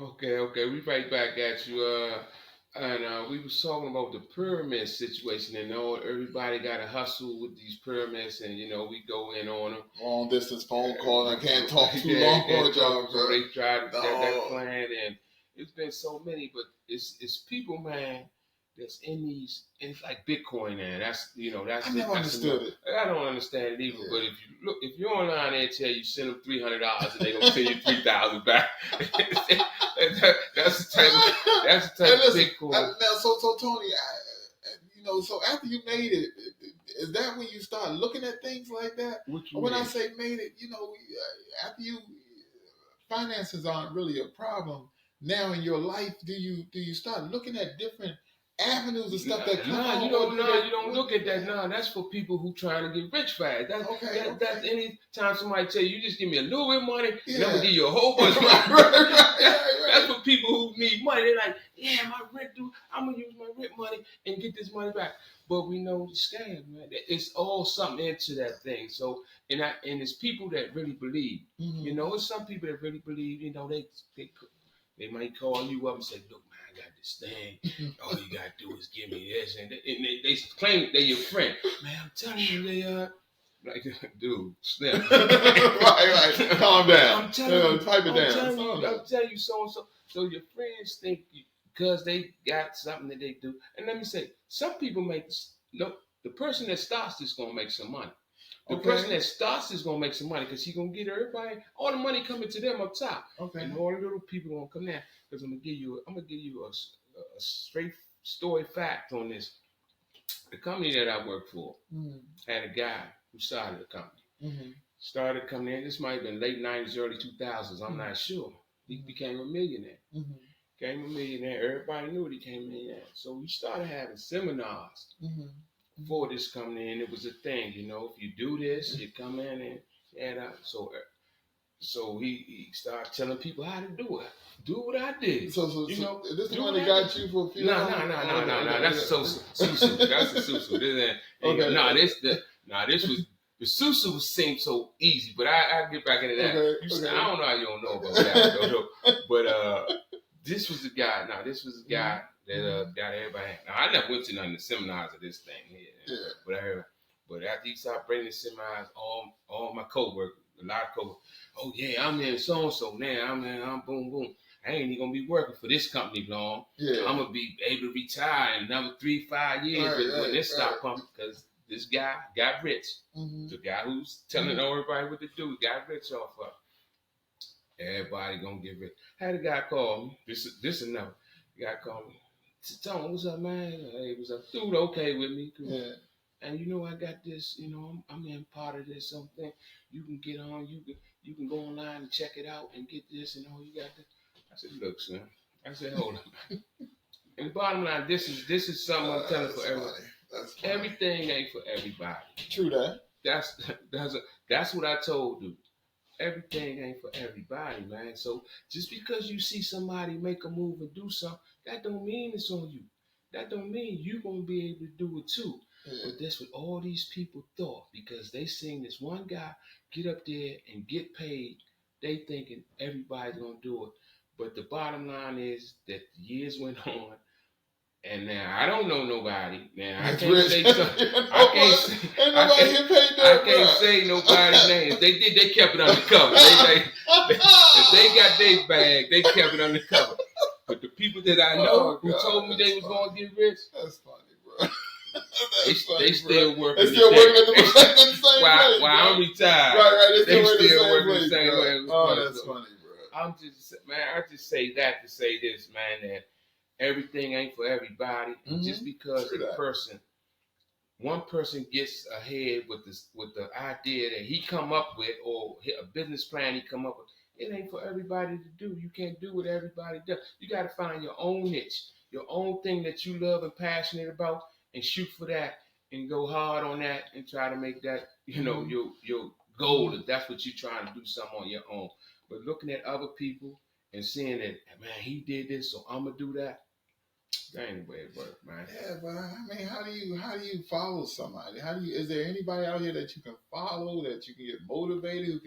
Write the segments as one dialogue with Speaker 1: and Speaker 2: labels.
Speaker 1: Okay. We right back at you. And we was talking about the pyramid situation, and all everybody got to hustle with these pyramids, and we go in on them.
Speaker 2: Long distance phone call. I can't talk too
Speaker 1: Yeah,
Speaker 2: long
Speaker 1: you can't
Speaker 2: on
Speaker 1: talk,
Speaker 2: job,
Speaker 1: so
Speaker 2: bro.
Speaker 1: they tried that
Speaker 2: No,
Speaker 1: plan, and it's been so many, but it's people, man, that's in these. It's like Bitcoin, man.
Speaker 2: I
Speaker 1: That's it.
Speaker 2: never
Speaker 1: That's enough.
Speaker 2: understood it.
Speaker 1: I don't understand it either.
Speaker 2: Yeah.
Speaker 1: But if you're online and tell you send them $300 and they gonna send you 3,000 back, that's the type of
Speaker 2: Hey,
Speaker 1: of
Speaker 2: listen.
Speaker 1: Bitcoin.
Speaker 2: Now, so Tony, so after you made it, is that when you start looking at things like that?
Speaker 1: What you
Speaker 2: Or when I
Speaker 1: mean?
Speaker 2: say made it, after you finances aren't really a problem now in your life, do you start looking at different avenues and stuff that come
Speaker 1: Nah,
Speaker 2: on?
Speaker 1: you don't look at that. Nah, that's for people who trying to get rich fast. That's
Speaker 2: Okay.
Speaker 1: any time somebody tell you, just give me a little bit of money, and I'm
Speaker 2: Yeah.
Speaker 1: gonna give you a whole bunch of money. That's for people who need money. They're like, yeah, my rent due. I'm gonna use my rent money and get this money back. But we know the scam, man. It's all something into that thing. So, and it's people that really believe.
Speaker 2: Mm-hmm.
Speaker 1: It's some people that really believe. They might call you up and say, look, man, I got this thing. All you got to do is give me this. And they claim they're your friend. Man, I'm telling you, like, dude, snap.
Speaker 2: right. Calm down.
Speaker 1: I'm telling you,
Speaker 2: pipe it down.
Speaker 1: I'm telling you so and so. So your friends think because they got something that they do. And let me say, some people the person that starts is going to make some money. The person that starts is gonna make some money because he's gonna get everybody all the money coming to them up top, and all the little people gonna come down. Because I'm gonna give you a straight story fact on this. The company that I work for had a guy who started the company. Started coming in. This might have been late '90s, early 2000s. I'm not sure. He became a millionaire. Became a millionaire. Everybody knew what he came in at. So we started having seminars for this coming in. It was a thing, if you do this, you come in and so he started telling people how to do it. Do what I did.
Speaker 2: So this
Speaker 1: do
Speaker 2: one
Speaker 1: what
Speaker 2: that
Speaker 1: I
Speaker 2: got
Speaker 1: did.
Speaker 2: you for a few
Speaker 1: No.
Speaker 2: hours?
Speaker 1: That's susu. That's the susu. This was the susu seemed so easy, but I get back into that. I don't know how you don't know about that, but this was the guy. Now this was the guy that got everybody. Now I never went to none of the seminars of this thing here, but I heard. But after he started bringing the seminars, all my coworkers, a lot of coworkers, oh yeah, I'm in so and so now. I'm boom boom. I ain't even gonna be working for this company long.
Speaker 2: Yeah.
Speaker 1: I'm gonna be able to retire in another 3-5 years when this stop pumping because this guy got rich. The guy who's telling everybody what to do got rich off of. Everybody gonna get rich. Had a guy call me. This enough. The guy called me. Tone, what's up, man? Hey, what's up? Dude, okay with me. Cool. Yeah. And I got this, I'm in part of this something. You can get on, you can go online and check it out and get this and all you got this. I said, look, son. I said, hold on. And the bottom line, this is something I'm telling for everybody. Everything ain't for everybody.
Speaker 2: True that.
Speaker 1: That's what I told you. Everything ain't for everybody, man. So just because you see somebody make a move and do something, that don't mean it's on you. That don't mean you gonna be able to do it too. Yeah. But that's what all these people thought because they seen this one guy get up there and get paid. They thinking everybody's gonna do it. But the bottom line is that the years went on. And now I don't know nobody. Now I can't say something. I can't say nobody's name. If they did, they kept it undercover. If they got their bag, they kept it undercover. But the people that I know who told me they was gonna get rich,
Speaker 2: that's funny, bro.
Speaker 1: They still working.
Speaker 2: They still working at the same place.
Speaker 1: While I'm retired,
Speaker 2: right.
Speaker 1: They still working the same way.
Speaker 2: Oh, that's funny, bro.
Speaker 1: I just say that to say this, man. That everything ain't for everybody. Just because one person gets ahead with the idea that he come up with or a business plan he come up with, it ain't for everybody to do. You can't do what everybody does. You got to find your own niche, your own thing that you love and passionate about, and shoot for that and go hard on that and try to make that your goal. If that's what you're trying to do, something on your own. But looking at other people and seeing that, man, he did this, so I'm gonna do that. That ain't the way it works, man.
Speaker 2: Yeah, but I mean, how do you follow somebody? Is there anybody out here that you can follow, that you can get motivated,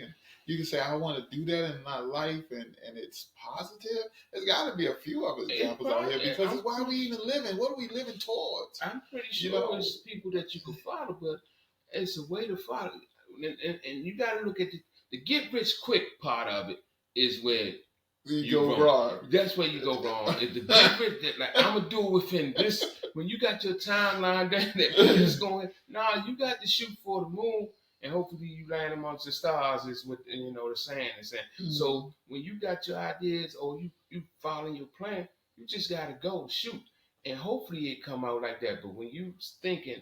Speaker 2: you can say, I want to do that in my life, and it's positive? There's got to be a few of examples out here, because it's why we even living. What are we living towards?
Speaker 1: I'm pretty sure it's people that you can follow, but it's a way to follow. And you got to look at the get rich quick part of it is where
Speaker 2: you go wrong.
Speaker 1: That's where you go wrong. If the get rich, like I'm gonna do it within this. When you got your timeline that is going, nah, you got to shoot for the moon, and hopefully you land amongst the stars. Is what the saying is saying. Mm-hmm. So when you got your ideas or you following your plan, you just gotta go shoot, and hopefully it come out like that. But when you thinking,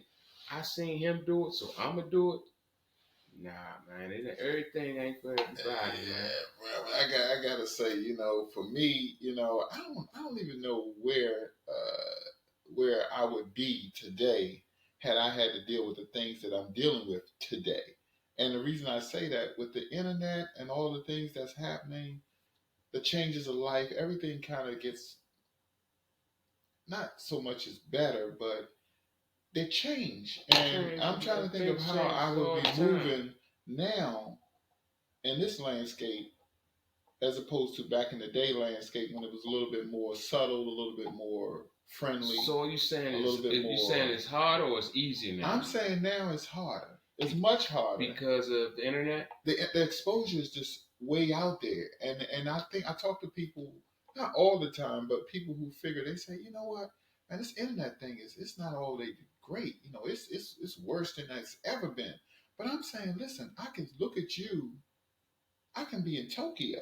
Speaker 1: I seen him do it, so I'm gonna do it. Nah, man, everything ain't for everybody, man.
Speaker 2: Well, I gotta say, for me, I don't even know where I would be today had I had to deal with the things that I'm dealing with today. And the reason I say that, with the internet and all the things that's happening, the changes of life, everything kind of gets, not so much as better, but they change. And I'm trying to think of how I would be moving now in this landscape as opposed to back in the day landscape, when it was a little bit more subtle, a little bit more friendly.
Speaker 1: So are you saying it's harder or it's easier now?
Speaker 2: I'm saying now it's harder. It's much harder.
Speaker 1: Because of the internet?
Speaker 2: The exposure is just way out there. And I think I talk to people, not all the time, but people who figure, they say, you know what, man, this internet thing it's not all they great. It's worse than it's ever been. But I'm saying, listen, I can look at you. I can be in Tokyo,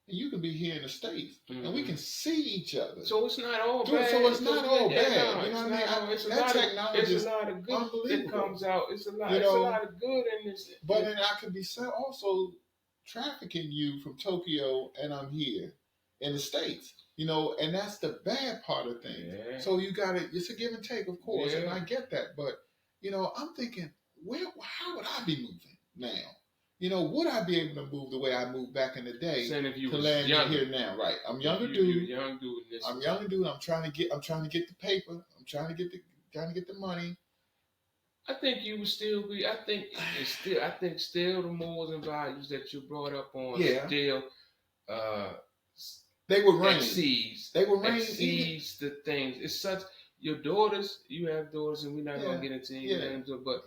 Speaker 2: and you can be here in the States, and we can see each other.
Speaker 1: So it's not all bad.
Speaker 2: So it's not all bad.
Speaker 1: No,
Speaker 2: you know what I mean?
Speaker 1: It's a lot of good that comes out. It's a lot of good in this.
Speaker 2: But then I could be also trafficking you from Tokyo, and I'm here in the States. And that's the bad part of things. Yeah. So it's a give and take, of course, and I get that. But, I'm thinking, how would I be moving now? Would I be able to move the way I moved back in the day to land here now? Right. I'm younger dude.
Speaker 1: Young dude.
Speaker 2: I'm younger dude. I'm trying to get the paper. I'm trying to get the money.
Speaker 1: I think you would still be. I think still the morals and values that you brought up on still.
Speaker 2: They were reign.
Speaker 1: Exceeds the things. It's such your daughters. You have daughters, and we're not gonna get into any names, but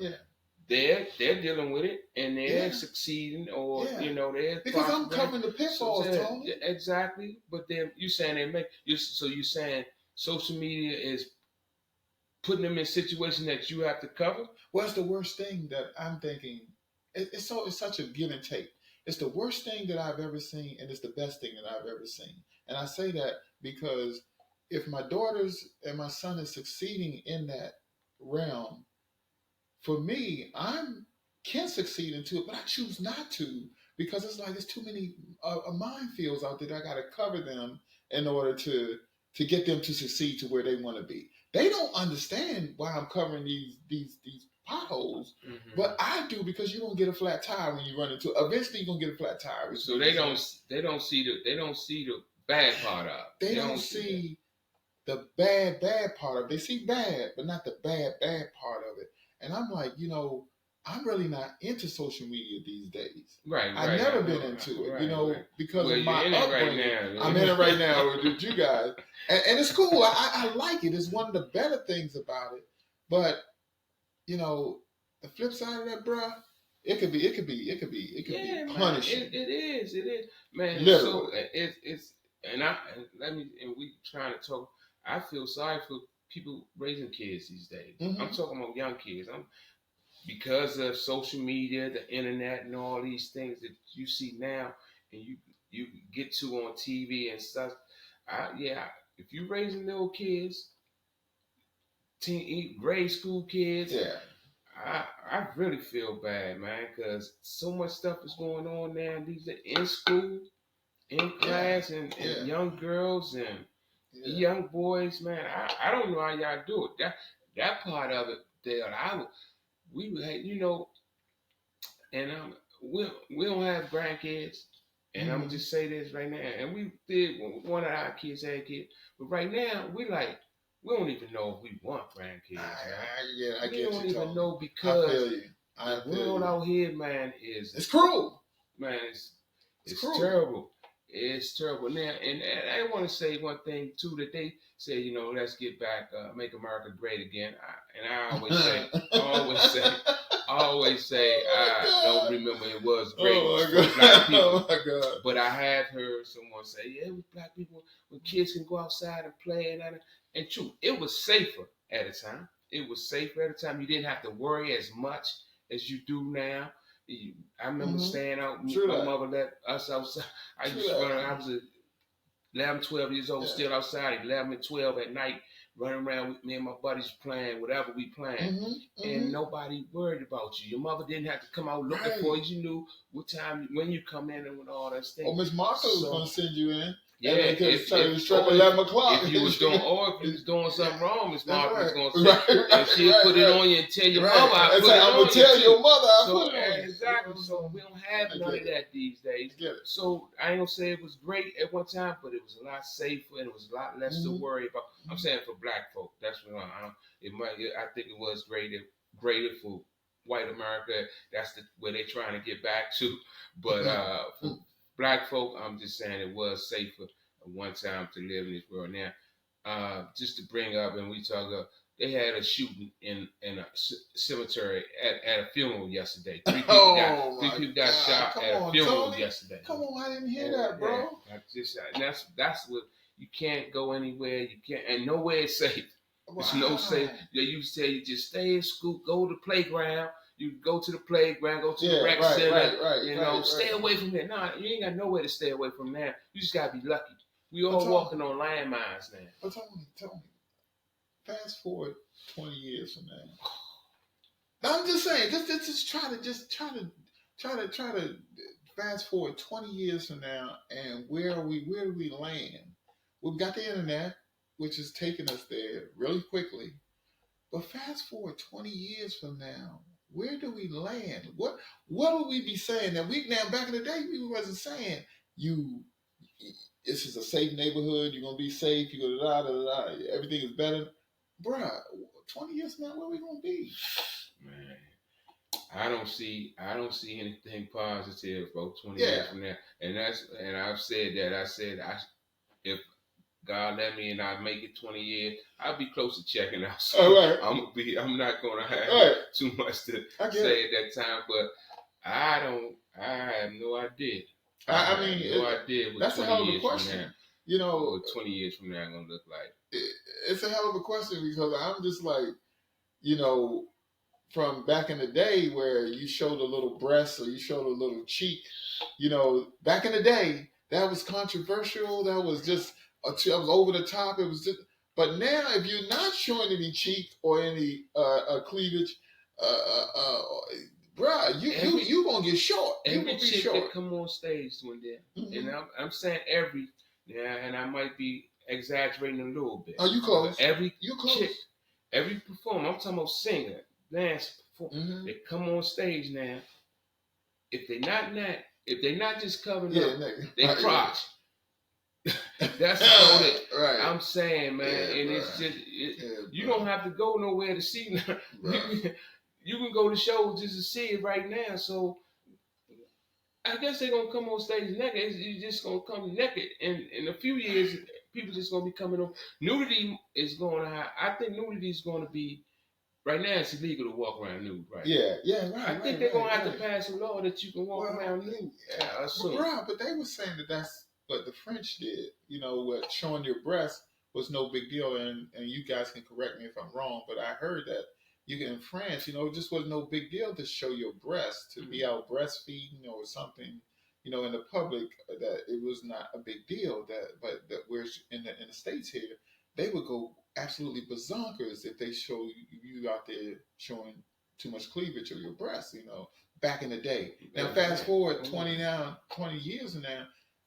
Speaker 1: they're dealing with it, and they're succeeding, or they're
Speaker 2: because I'm covering the pitfalls, Tony.
Speaker 1: Exactly, but then you saying you saying social media is putting them in situations that you have to cover.
Speaker 2: Well, it's the worst thing that I'm thinking. It's such a give and take. It's the worst thing that I've ever seen, and it's the best thing that I've ever seen. And I say that because if my daughters and my son is succeeding in that realm, for me, I can succeed into it, but I choose not to, because it's too many minefields out there that I got to cover them in order to get them to succeed to where they want to be. They don't understand why I'm covering these potholes, but I do, because you're gonna get a flat tire when you run into it. Eventually, you're gonna get a flat tire.
Speaker 1: So they don't see the bad part of it.
Speaker 2: They don't see the bad part of it. They see bad, but not the bad part of it. And I'm like, I'm really not into social media these days.
Speaker 1: Right.
Speaker 2: I've never been into it, because of my upbringing. I'm in it right now with you guys, and it's cool. I like it. It's one of the better things about it. But the flip side of that, bruh, it could be punishing.
Speaker 1: It is, man.
Speaker 2: Literally.
Speaker 1: So it's and we trying to talk. I feel sorry for people raising kids these days. I'm talking about young kids. Because of social media, the internet, and all these things that you see now, and you get to on TV and stuff. If you raising little kids, grade school kids, I really feel bad, man, because so much stuff is going on now. These are in school, in class, and young girls and young boys, man. I don't know how y'all do it. That part of it, there, we would, and we don't have grandkids, and I'm gonna just say this right now. And we did, one of our kids had kids, but right now we like, we don't even know if we want grandkids.
Speaker 2: I
Speaker 1: We
Speaker 2: get
Speaker 1: don't
Speaker 2: you,
Speaker 1: even
Speaker 2: Tony.
Speaker 1: know
Speaker 2: I
Speaker 1: because
Speaker 2: feel you.
Speaker 1: the world out here, man,
Speaker 2: it's cruel.
Speaker 1: Man,
Speaker 2: It's
Speaker 1: terrible. It's terrible. Now, and I want to say one thing too that they say, let's get back, make America great again. I always say, I don't remember it was great for black people.
Speaker 2: Oh my God.
Speaker 1: But I have heard someone say, yeah, with black people, when kids can go outside and play, and true, it was safer at the time. It was safer at the time. You didn't have to worry as much as you do now. I remember staying out. My mother let us outside. I was 11, 12 years old, still outside, 11 and 12 at night, running around with me and my buddies playing, whatever we playing. And nobody worried about you. Your mother didn't have to come out looking for you. You knew what time, when you come in and all that stuff.
Speaker 2: Oh, Miss Marco was going to send you in.
Speaker 1: Yeah,
Speaker 2: if 11 o'clock.
Speaker 1: If you was doing something wrong, Miss Martha was going to say, and she'll put it on you and tell your mother, I put it on you. I'm going to tell your mother, I put it on you. Exactly. So we don't have none of that these days. So I ain't going to say it was great at one time, but it was a lot safer and it was a lot less to worry about. I'm saying for black folk, that's what I think it was greater for white America. That's where they're trying to get back to. But for black folk, I'm just saying it was safer at one time to live in this world. Now, just to bring up, and we talk about, they had a shooting in a cemetery at a funeral yesterday. Three people got shot at a funeral yesterday.
Speaker 2: Come on, I didn't hear that, bro.
Speaker 1: That's what, you can't go anywhere. You can't, and nowhere is safe. There's no safe. They used to say you just stay in school, go to the playground. You go to the playground, go to the rec center, stay away from that. No, you ain't got nowhere to stay away from that. You just gotta be lucky. We all walking on landmines now.
Speaker 2: But tell me, fast forward 20 years from now. I'm just saying, just try to fast forward 20 years from now, and where do we land? We've got the internet, which is taking us there really quickly. But fast forward 20 years from now, where do we land? What would we be saying? Now back in the day, we wasn't saying this is a safe neighborhood, you're gonna be safe, you go da, everything is better. Bruh, 20 years from now, where we gonna be?
Speaker 1: Man, I don't see anything positive about 20 years from now. And I've said that. I said if God let me and I make it 20 years, I'll be close to checking out. So I'm not gonna have too much to say at that time, but I have no idea. I mean, no idea what
Speaker 2: that's
Speaker 1: 20
Speaker 2: a hell of a
Speaker 1: years
Speaker 2: question.
Speaker 1: From now, what 20 years from now gonna look like.
Speaker 2: It's a hell of a question, because I'm just like, from back in the day where you showed a little breast or you showed a little cheek, back in the day, that was controversial. That was just, I was over the top. It was just, but now if you're not showing any cheek or any cleavage, bruh, you gonna get short.
Speaker 1: Every chick that come on stage one day, and I'm saying every, and I might be exaggerating a little bit.
Speaker 2: Oh, you close?
Speaker 1: You close? Chick, every performer, I'm talking about singer, dance performer, they come on stage now. If they're not just covering up their crotch. That's about it. Right. I'm saying, man, and it's just you don't have to go nowhere to see. You can go to shows just to see it right now. So I guess they're gonna come on stage naked. You're just gonna come naked, and in a few years, people just gonna be coming on. Nudity is going to. I think nudity is going to be. Right now, it's illegal to walk around nude, right?
Speaker 2: Yeah, right.
Speaker 1: I think they're gonna have to pass a law that you can walk around nude. Yeah,
Speaker 2: but they were saying that that's what the French did. What showing your breast was no big deal, and you guys can correct me if I'm wrong, but I heard that in France, it just was no big deal to show your breast, to be out breastfeeding or something, in the public, that it was not a big deal. But we're in the States here, they would go absolutely bazonkers if they show you out there showing too much cleavage of your breasts, back in the day. Now, fast forward 20 years now,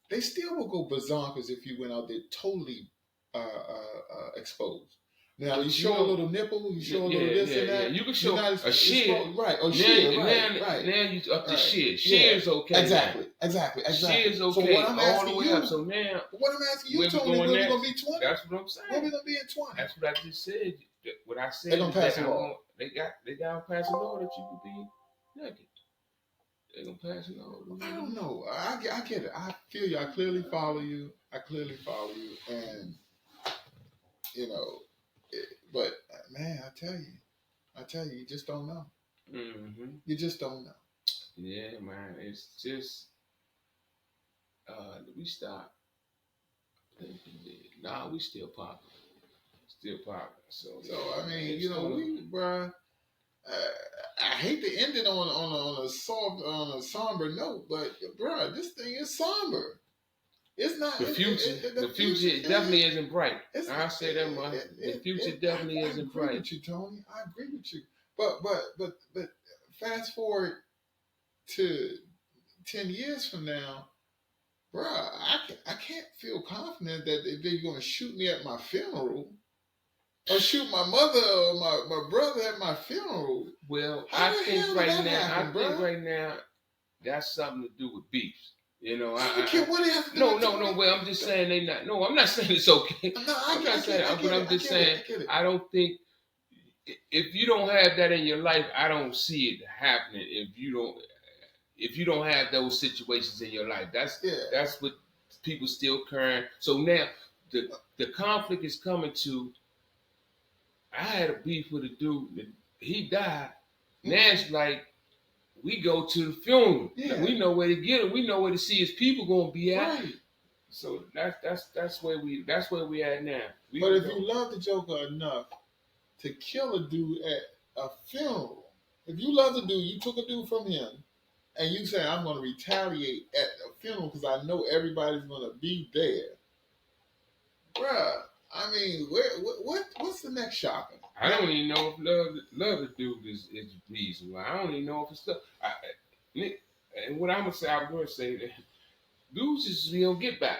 Speaker 2: they still will go bazonkers if you went out there totally exposed. Now you show a little nipple, you show a little this and that.
Speaker 1: You can show a shear,
Speaker 2: right? Or shear,
Speaker 1: right. Now you up to shear. Shear is okay.
Speaker 2: Exactly.
Speaker 1: Shear is okay.
Speaker 2: So what I'm
Speaker 1: all the way
Speaker 2: you,
Speaker 1: up. So now,
Speaker 2: what I'm asking you, Tony, when we gonna be 20?
Speaker 1: That's what I'm saying.
Speaker 2: When we gonna be in 20?
Speaker 1: That's what I just said. What I said.
Speaker 2: They're gonna pass a law.
Speaker 1: They got to pass a law that you could be naked. They're gonna pass a law.
Speaker 2: I don't know. I get it. I feel you. I clearly follow you. And you know, but man, I tell you, you just don't know.
Speaker 1: Mm-hmm.
Speaker 2: You just don't know.
Speaker 1: Yeah, man. It's just we stopped. Nah, we still popular. So
Speaker 2: I mean, you know, bruh. I hate to end it on a somber note, but bruh, this thing is somber. It's not
Speaker 1: the future. The future definitely isn't bright. I say that much. The future definitely isn't bright. I agree
Speaker 2: with you, Tony. I agree with you. But fast forward to 10 years from now, bruh, I can't feel confident that they're going to shoot me at my funeral or shoot my mother or my brother at my funeral.
Speaker 1: Well, I think right now that's something to do with beefs. You know, I don't care what they have to do. No. Well, I'm just saying they not. No, I'm not saying it's okay. I'm not saying. But I'm just saying I don't think if you don't have that in your life, I don't see it happening. If you don't have those situations in your life, that's what people still current. So now the conflict is coming to. I had a beef with a dude. He died. Now it's like we go to the funeral. Yeah. We know where to get him. We know where to see his people gonna be at. Right. So that's where we at now.
Speaker 2: But if you love the Joker enough to kill a dude at a funeral, if you love the dude, you took a dude from him, and you say I'm gonna retaliate at a funeral because I know everybody's gonna be there, bruh. I mean, what's the next shopping?
Speaker 1: I don't even know if love the dude is reasonable. I don't even know if it's stuff. And what I'm gonna say that dudes just get back.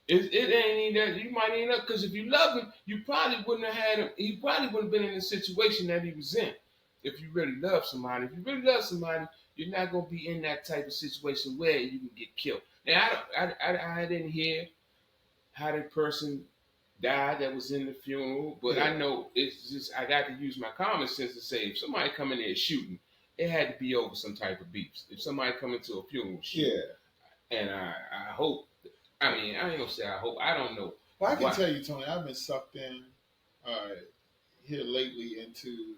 Speaker 1: It ain't even that. You might end up because if you love him, you probably wouldn't have had him. He probably wouldn't have been in the situation that he was in. If you really love somebody, you're not gonna be in that type of situation where you can get killed. Now I didn't hear how that person died that was in the funeral, but I know it's just I got to use my common sense to say if somebody come in there shooting, it had to be over some type of beefs. If somebody come into a funeral shooting, and I hope, I mean I ain't gonna say I hope, I don't know.
Speaker 2: Well, I can tell you, Tony, I've been sucked in here lately into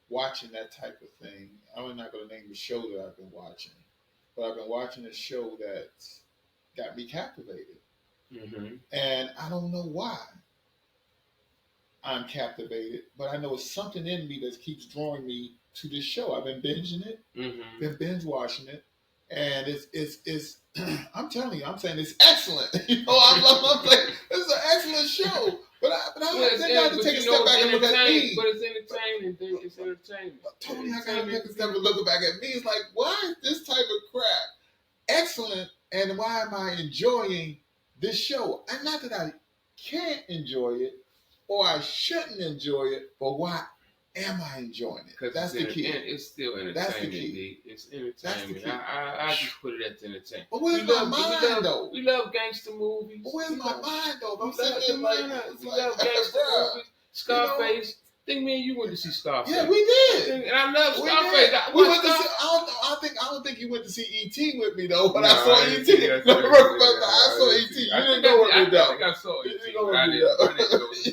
Speaker 2: watching that type of thing. I'm not gonna name the show that I've been watching, but I've been watching a show that's got me captivated. Mm-hmm. And I don't know why I'm captivated, but I know it's something in me that keeps drawing me to this show. I've been binging it, been binge watching it, and it's I'm telling you, I'm saying it's excellent. You know, I'm saying it's an excellent show. But I have to take a step back and look at me.
Speaker 1: But it's entertaining. It's entertaining.
Speaker 2: Tony, I gotta take a step and look back at me. It's like, why is this type of crap excellent, and why am I enjoying this show? And not that I can't enjoy it or I shouldn't enjoy it, but why am I enjoying it?
Speaker 1: That's
Speaker 2: the key.
Speaker 1: It's still entertainment.
Speaker 2: That's the key.
Speaker 1: It's entertainment. I just put it as entertainment.
Speaker 2: But where's my mind though?
Speaker 1: We love gangster movies.
Speaker 2: But where's my mind though?
Speaker 1: We love gangster movies. Scarface. I think me and you went to see Scarface.
Speaker 2: Yeah, we did.
Speaker 1: And I love Scarface.
Speaker 2: I don't think you went to see E.T. with me though, but I saw E.T. I saw E.T. You didn't go with me though.
Speaker 1: I think I saw E.T.
Speaker 2: I didn't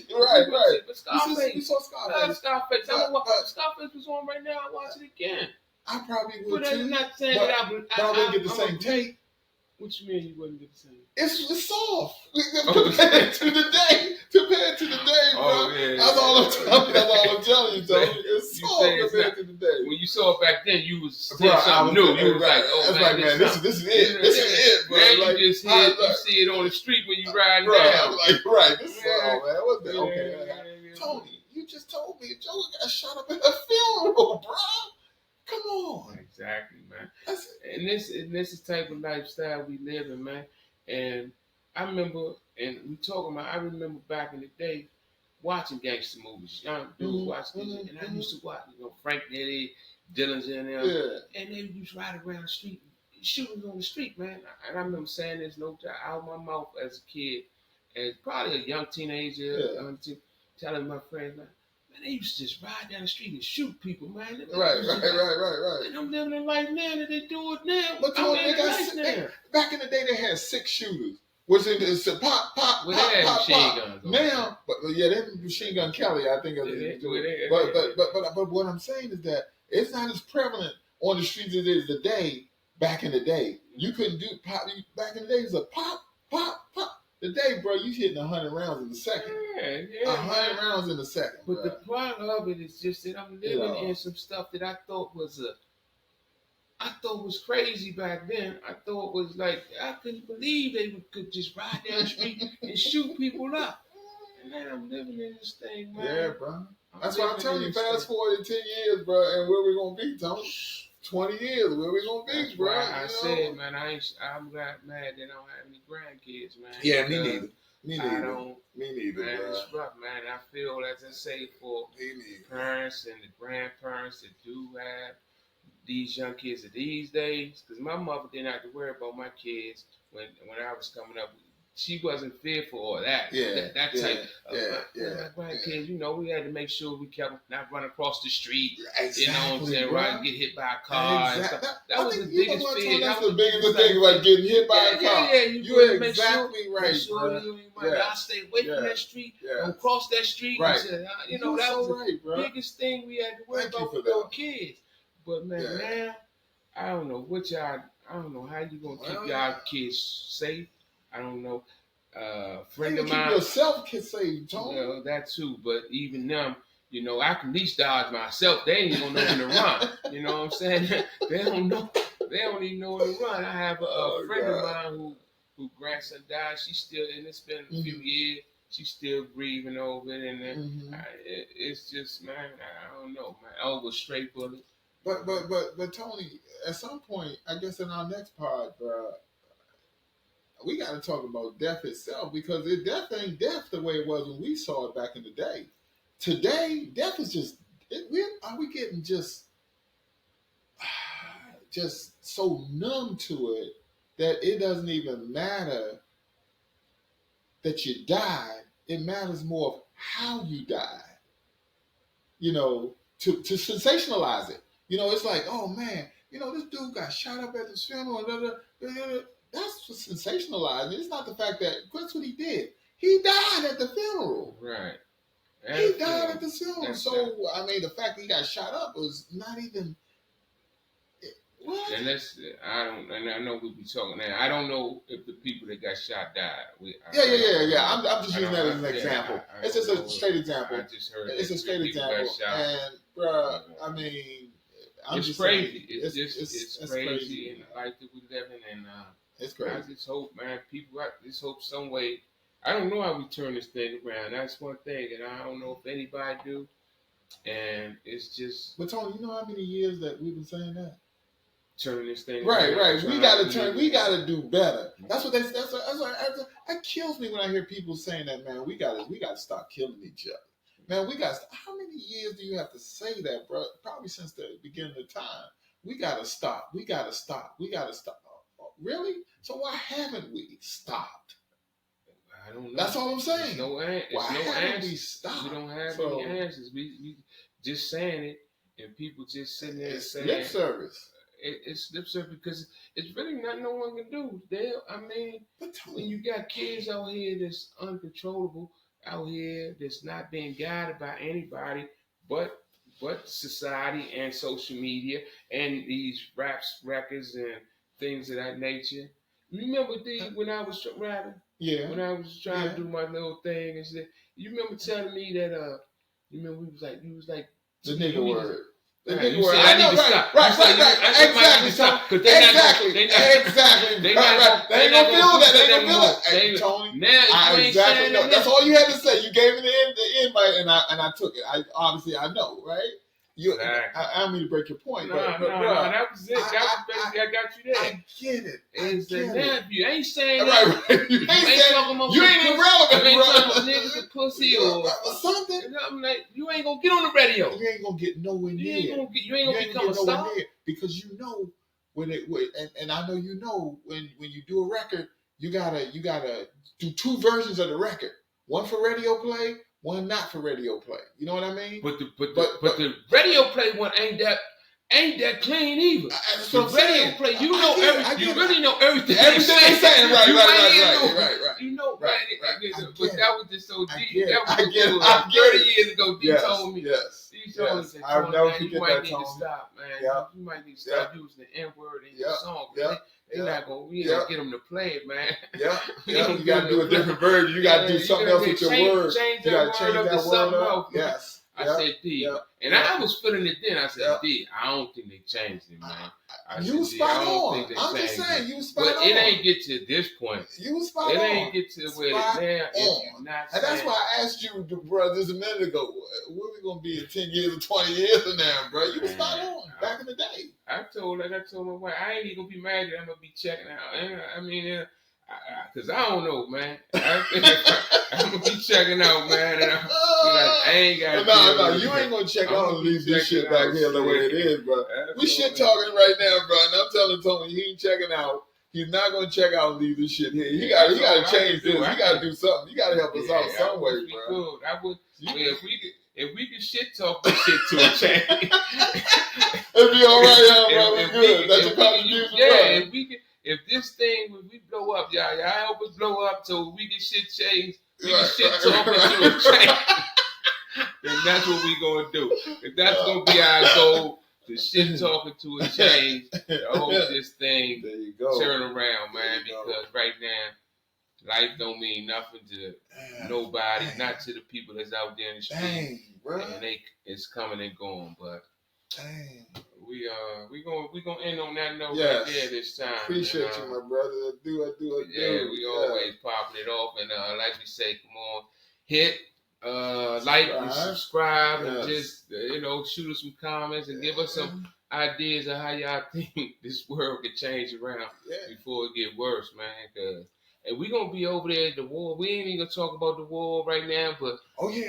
Speaker 2: go. Right.
Speaker 1: But Scarface.
Speaker 2: We saw Scarface.
Speaker 1: Scarface was on right now. I watch it again.
Speaker 2: I probably would too.
Speaker 1: Not saying that
Speaker 2: I wouldn't get the same take.
Speaker 1: What you mean you wouldn't get the same?
Speaker 2: It's soft compared to the day. Bro.
Speaker 1: Oh, yeah.
Speaker 2: That's all I'm telling you, Tony. It's soft compared to the day.
Speaker 1: When you saw it back then, you was saying something new. You was like, oh,
Speaker 2: that's man, this is it. This is it, bro.
Speaker 1: Now like, you see it on the street when you riding down.
Speaker 2: I'm like, right, this is man. What's that? Okay. Tony, you just told me Joe got shot up at a funeral, bro. Come on.
Speaker 1: Exactly, man. And this is the type of lifestyle we live in, man. And I remember, and we talking about, I remember back in the day watching gangster movies. Young dude watching this, and I used to watch, Frank Nitty, Dylan's in there, and they used to ride around the street, shooting on the street, man. And I remember saying this no doubt out of my mouth as a kid, as probably a young teenager, telling my friends, man, they used to just ride down the street and shoot people, man.
Speaker 2: Right.
Speaker 1: And I'm living in life now that they do it now.
Speaker 2: But back in the day, they had 6 shooters. Was in it's a pop,
Speaker 1: well, they had machine guns.
Speaker 2: Now, but they had Machine Gun Kelly, I think. But what I'm saying is that it's not as prevalent on the streets as it is today. Back in the day, you couldn't do pop. Back in the day, it was a pop. Today, bro, you hitting 100 rounds in a second. 100 rounds in a second.
Speaker 1: But
Speaker 2: bro.
Speaker 1: the problem of it is just that I'm living in some stuff that I thought was crazy back then. I thought was like, I couldn't believe they could just ride down the street and shoot people up. And now I'm living in this thing, man.
Speaker 2: Yeah, bro. That's why I'm telling you, fast forward in 10 years, bro, and where we gonna be, Tony? 20 years, where we gonna be, bro?
Speaker 1: I said, man, I'm not mad that I don't have any grandkids, man.
Speaker 2: Yeah, me neither. Me neither,
Speaker 1: man,
Speaker 2: bro.
Speaker 1: It's rough, man. I feel, as I say, for parents and the grandparents that do have these young kids of these days, because my mother didn't have to worry about my kids when I was coming up. She wasn't fearful of that. That type of grandkids. We had to make sure we kept not running across the street.
Speaker 2: Exactly,
Speaker 1: you know what I'm saying? Right, get hit by a car.
Speaker 2: Exactly.
Speaker 1: That was the biggest fear.
Speaker 2: That's the biggest thing about getting hit by a car. You're exactly right,
Speaker 1: make sure I stay away from that street. Don't cross that street.
Speaker 2: Right.
Speaker 1: That was the biggest thing we had to worry about with our kids. But man, now I don't know I don't know how you gonna keep y'all kids safe. I don't know. Friend of mine.
Speaker 2: Keep yourself safe, Tony.
Speaker 1: That too. But even them, I can at least dodge myself. They ain't gonna know when to run. You know what I'm saying? They don't know. They don't even know when to run. I have a friend of mine who grandson died. She's still, and it's been a few years. She's still grieving over it, and it's just, man, I don't know, man. Over a straight bullet.
Speaker 2: But Tony, at some point, I guess in our next part, bro, we got to talk about death itself, because death ain't death the way it was when we saw it back in the day. Today, death is just, are we getting just so numb to it that it doesn't even matter that you died. It matters more of how you died, to sensationalize it. It's like, oh man, this dude got shot up at his funeral. That's what sensationalized. It's not the fact that that's what he did. He died at the funeral.
Speaker 1: Right.
Speaker 2: He died at the funeral. So I mean, the fact that he got shot up was not even. What?
Speaker 1: And I know we be talking now. I don't know if the people that got shot died.
Speaker 2: Yeah. I'm just using that as an example. It's just a straight example.
Speaker 1: I just heard
Speaker 2: it's a straight example. And bruh, I mean,
Speaker 1: it's crazy. It's crazy in the life that we live in, and
Speaker 2: it's crazy.
Speaker 1: I just hope, man, I just hope some way. I don't know how we turn this thing around. That's one thing, and I don't know if anybody do. And it's just.
Speaker 2: But Tony, you know how many years that we've been saying that?
Speaker 1: Turning this thing
Speaker 2: right. We gotta do better. That's what that kills me when I hear people saying that, man. We gotta stop killing each other. Man, how many years do you have to say that, bro? Probably since the beginning of time. We gotta stop. Really? So why haven't we stopped?
Speaker 1: I don't know.
Speaker 2: That's all I'm saying.
Speaker 1: Why haven't
Speaker 2: we stopped?
Speaker 1: We don't have any answers. We just saying it, and people just sitting there saying
Speaker 2: lip service.
Speaker 1: It's lip service because it's really nothing no one can do. When you got kids out here that's uncontrollable, out here that's not being guided by anybody but society and social media and these records and things of that nature. You remember when I was rapping?
Speaker 2: Yeah.
Speaker 1: When I was trying to do my little thing and shit. You remember telling me that you was like
Speaker 2: the nigga word.
Speaker 1: The nigga word. I need to stop.
Speaker 2: Exactly. They ain't gonna feel that. They ain't gonna feel it. Hey, Tony.
Speaker 1: Now
Speaker 2: exactly. No, that's all you had to say. You gave me the invite, and I took it. I know, right? I don't mean to break your point,
Speaker 1: no, that was it. I got you there.
Speaker 2: I get it.
Speaker 1: If you ain't saying
Speaker 2: right. You ain't
Speaker 1: talking about
Speaker 2: you ain't irrelevant,
Speaker 1: you ain't talking about niggas that pussy or
Speaker 2: something.
Speaker 1: And I'm like, you ain't gonna get on the radio.
Speaker 2: You ain't gonna get nowhere near.
Speaker 1: You ain't gonna become a star
Speaker 2: because you know and I know you know when you do a record, you gotta do two versions of the record. One for radio play, one not for radio play. You know what I mean?
Speaker 1: But the radio play one ain't that clean either.
Speaker 2: That's
Speaker 1: the
Speaker 2: what I'm
Speaker 1: radio
Speaker 2: saying.
Speaker 1: play, you know everything. You really know everything.
Speaker 2: Everything they saying, right.
Speaker 1: You know,
Speaker 2: right.
Speaker 1: But that was just so deep.
Speaker 2: That
Speaker 1: was 30 years ago. D told me.
Speaker 2: Yes.
Speaker 1: D told me.
Speaker 2: I'll never forget
Speaker 1: you might
Speaker 2: that,
Speaker 1: need
Speaker 2: Tony.
Speaker 1: to stop, man.
Speaker 2: Yeah.
Speaker 1: You might need to stop using the N word in your song.
Speaker 2: Yeah.
Speaker 1: They're not gonna. We ain't gonna get them to play it, man.
Speaker 2: Yeah. You gotta do a different version. You gotta do something else with your words.
Speaker 1: Change
Speaker 2: you
Speaker 1: that
Speaker 2: gotta
Speaker 1: word up to something else.
Speaker 2: Yes.
Speaker 1: I said D, and I was feeling it then. I said D. I don't think they changed it, man.
Speaker 2: You was spot on. I'm just saying, you was spot on.
Speaker 1: But it ain't get to this point.
Speaker 2: You was spot on.
Speaker 1: It ain't get to where it's now.
Speaker 2: And that's why I asked you, bro, just a minute ago, where we gonna be in 10 years or 20 years from now, bro? You was spot on back in the day.
Speaker 1: I told my wife, I ain't even gonna be mad that I'm gonna be checking out. And I mean, cause I don't know, man. I'm gonna be checking out, man. And I ain't got.
Speaker 2: No, you ain't gonna check out and leave this shit back here the way it is, bro. We shit talking right now, bro. And I'm telling Tony he ain't checking out. He's not gonna check out and leave this shit here. He gotta change this. He gotta do something. You gotta help us out some way, bro.
Speaker 1: If we could shit talk this shit to a change,
Speaker 2: it'd be all right, bro. We good. That's a contribution, bro.
Speaker 1: If this thing, when we blow up, y'all help us blow up so we can shit change. We can shit talk into a change. Then that's what we gonna do. If that's gonna be our goal, to shit talking to a change, to hope this thing turn around, man. Because right now, life don't mean nothing to nobody, not to the people that's out there in the street. And it's coming and going, but we gonna end on that note right there this time.
Speaker 2: Appreciate you, my brother. I do.
Speaker 1: Yeah, we always popping it off, and like we say, come on, hit. Like and subscribe and just shoot us some comments and give us some ideas of how y'all think this world could change around before it get worse, man. And we gonna be over there at the war. We ain't even gonna talk about the war right now, but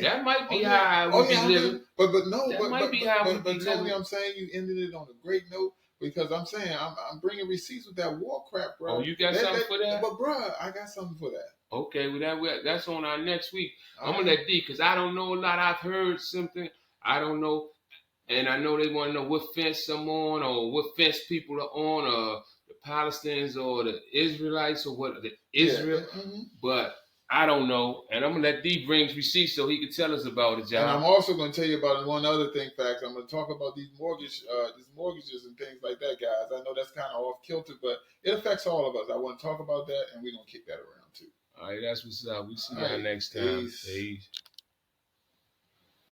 Speaker 1: that might be how we be living.
Speaker 2: But
Speaker 1: Tony,
Speaker 2: I'm saying you ended it on a great note. Because I'm saying I'm bringing receipts with that war crap, bro.
Speaker 1: Oh, you got something for that?
Speaker 2: But bro, I got something for that.
Speaker 1: Okay, well that's on our next week. I'm gonna let D, because I don't know a lot. I've heard something. I don't know, and I know they want to know what fence I'm on, or what fence people are on, or the Palestinians, or the Israelites, or what the Israel. But I don't know, and I'm gonna let D bring receipts so he can tell us about it, y'all.
Speaker 2: And I'm also gonna tell you about one other thing, facts. I'm gonna talk about these mortgages and things like that, guys. I know that's kind of off kilter, but it affects all of us. I want to talk about that, and we're gonna kick that around too.
Speaker 1: All right, that's what's up. We see y'all next time. Peace.